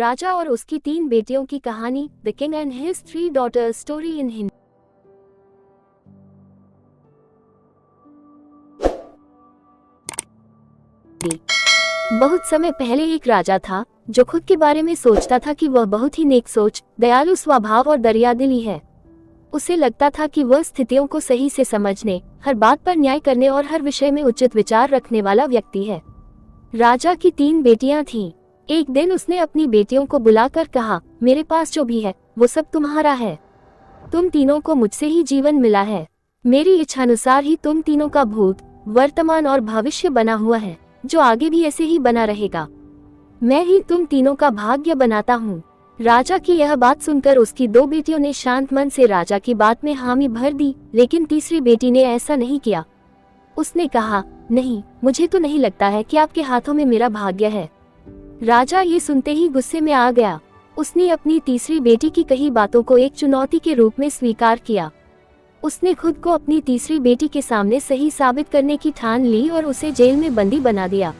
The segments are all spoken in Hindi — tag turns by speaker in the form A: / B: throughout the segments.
A: राजा और उसकी 3 बेटियों की कहानी, the king and his 3 daughters story in Hindi. बहुत समय पहले एक राजा था जो खुद के बारे में सोचता था कि वह बहुत ही नेक सोच, दयालु स्वभाव और दरियादिली है। उसे लगता था कि वह स्थितियों को सही से समझने, हर बात पर न्याय करने और हर विषय में उचित विचार रखने वाला व्यक्ति है। राजा की 3 बेटियां थीं। एक दिन उसने अपनी बेटियों को बुलाकर कहा, मेरे पास जो भी है वो सब तुम्हारा है। तुम तीनों को मुझसे ही जीवन मिला है। मेरी इच्छानुसार ही तुम तीनों का भूत, वर्तमान और भविष्य बना हुआ है, जो आगे भी ऐसे ही बना रहेगा। मैं ही तुम तीनों का भाग्य बनाता हूँ। राजा की यह बात सुनकर उसकी 2 बेटियों ने शांत मन से राजा की बात में हामी भर दी, लेकिन तीसरी बेटी ने ऐसा नहीं किया। उसने कहा, नहीं, मुझे तो नहीं लगता है कि आपके हाथों में मेरा भाग्य है। राजा ये सुनते ही गुस्से में आ गया। उसने अपनी तीसरी बेटी की कही बातों को एक चुनौती के रूप में स्वीकार किया। उसने खुद को अपनी तीसरी बेटी के सामने सही साबित करने की ठान ली और उसे जेल में बंदी बना दिया।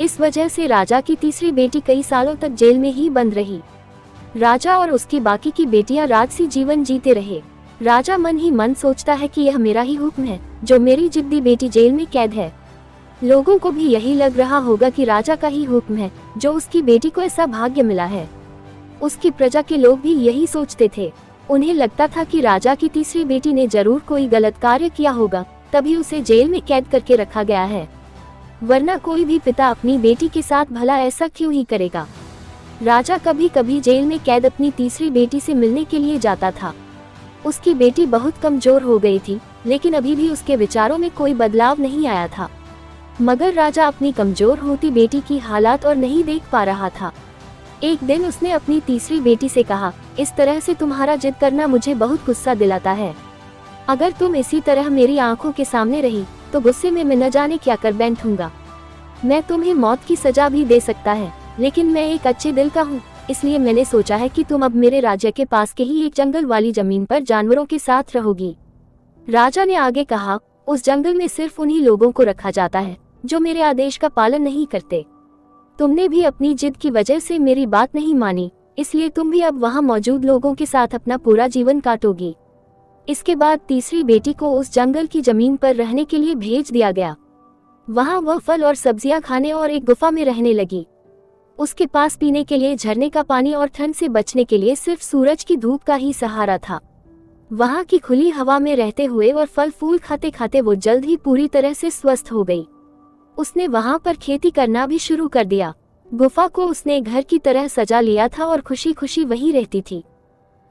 A: इस वजह से राजा की तीसरी बेटी कई सालों तक जेल में ही बंद रही। राजा और उसकी बाकी की बेटियां राजसी जीवन जीते रहे। राजा मन ही मन सोचता है कि यह मेरा ही हुक्म है, जो मेरी जिद्दी बेटी जेल में कैद है। लोगों को भी यही लग रहा होगा कि राजा का ही हुक्म है, जो उसकी बेटी को ऐसा भाग्य मिला है। उसकी प्रजा के लोग भी यही सोचते थे। उन्हें लगता था कि राजा की तीसरी बेटी ने जरूर कोई गलत कार्य किया होगा, तभी उसे जेल में कैद करके रखा गया है। वरना कोई भी पिता अपनी बेटी के साथ भला ऐसा क्यों ही करेगा। राजा कभी कभी जेल में कैद अपनी तीसरी बेटी से मिलने के लिए जाता था। उसकी बेटी बहुत कमजोर हो गई थी, लेकिन अभी भी उसके विचारों में कोई बदलाव नहीं आया था। मगर राजा अपनी कमजोर होती बेटी की हालात और नहीं देख पा रहा था। एक दिन उसने अपनी तीसरी बेटी से कहा, इस तरह से तुम्हारा जिद करना मुझे बहुत गुस्सा दिलाता है। अगर तुम इसी तरह मेरी आंखों के सामने रही तो गुस्से में मैं न जाने क्या कर बैठूंगा। मैं तुम्हें मौत की सजा भी दे सकता है, लेकिन मैं एक अच्छे दिल का हूँ, इसलिए मैंने सोचा है कि तुम अब मेरे राज्य के पास के ही एक जंगल वाली जमीन पर जानवरों के साथ रहोगी। राजा ने आगे कहा, उस जंगल में सिर्फ उन्हीं लोगों को रखा जाता है जो मेरे आदेश का पालन नहीं करते। तुमने भी अपनी जिद की वजह से मेरी बात नहीं मानी, इसलिए तुम भी अब वहां मौजूद लोगों के साथ अपना पूरा जीवन काटोगी। इसके बाद तीसरी बेटी को उस जंगल की जमीन पर रहने के लिए भेज दिया गया। वहां वह फल और सब्जियां खाने और एक गुफा में रहने लगी। उसके पास पीने के लिए झरने का पानी और ठंड से बचने के लिए सिर्फ सूरज की धूप का ही सहारा था। वहां की खुली हवा में रहते हुए और फल फूल खाते खाते वो जल्द ही पूरी तरह से स्वस्थ हो गई। उसने वहां पर खेती करना भी शुरू कर दिया। गुफा को उसने घर की तरह सजा लिया था और खुशी खुशी वहीं रहती थी।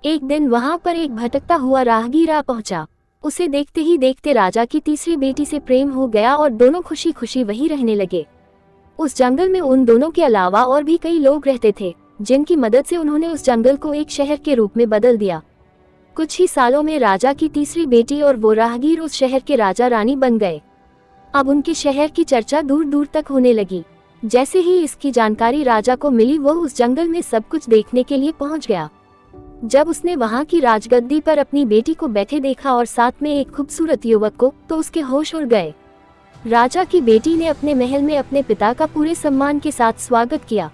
A: एक दिन वहां पर एक भटकता हुआ राहगीर आ पहुंचा। उसे देखते ही देखते राजा की तीसरी बेटी से प्रेम हो गया और दोनों खुशी खुशी वहीं रहने लगे। उस जंगल में उन दोनों के अलावा और भी कई लोग रहते थे, जिनकी मदद से उन्होंने उस जंगल को एक शहर के रूप में बदल दिया। कुछ ही सालों में राजा की तीसरी बेटी और वो राहगीर उस शहर के राजा रानी बन गए। अब उनके शहर की चर्चा दूर दूर तक होने लगी। जैसे ही इसकी जानकारी राजा को मिली, वो उस जंगल में सब कुछ देखने के लिए पहुंच गया। जब उसने वहां की राजगद्दी पर अपनी बेटी को बैठे देखा और साथ में एक खूबसूरत युवक को, तो उसके होश उड़ गए। राजा की बेटी ने अपने महल में अपने पिता का पूरे सम्मान के साथ स्वागत किया।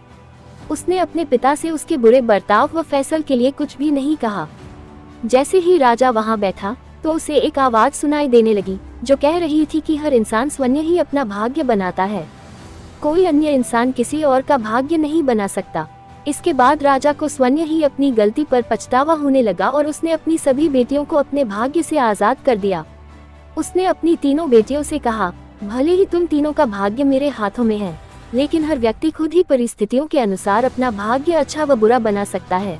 A: उसने अपने पिता से उसके बुरे बर्ताव व फैसल के लिए कुछ भी नहीं कहा। जैसे ही राजा वहां बैठा तो उसे एक आवाज सुनाई देने लगी, जो कह रही थी कि हर इंसान स्वयं ही अपना भाग्य बनाता है, कोई अन्य इंसान किसी और का भाग्य नहीं बना सकता। इसके बाद राजा को स्वयं ही अपनी गलती पर पछतावा होने लगा और उसने अपनी सभी बेटियों को अपने भाग्य से आजाद कर दिया। उसने अपनी तीनों बेटियों से कहा, भले ही तुम तीनों का भाग्य मेरे हाथों में है, लेकिन हर व्यक्ति खुद ही परिस्थितियों के अनुसार अपना भाग्य अच्छा व बुरा बना सकता है।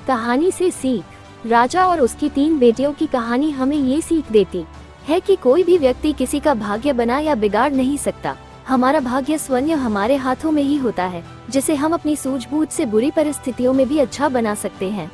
A: कहानी से सीख। राजा और उसकी 3 बेटियों की कहानी हमें ये सीख देती है कि कोई भी व्यक्ति किसी का भाग्य बना या बिगाड़ नहीं सकता। हमारा भाग्य स्वयं हमारे हाथों में ही होता है, जिसे हम अपनी सूझबूझ से बुरी परिस्थितियों में भी अच्छा बना सकते हैं।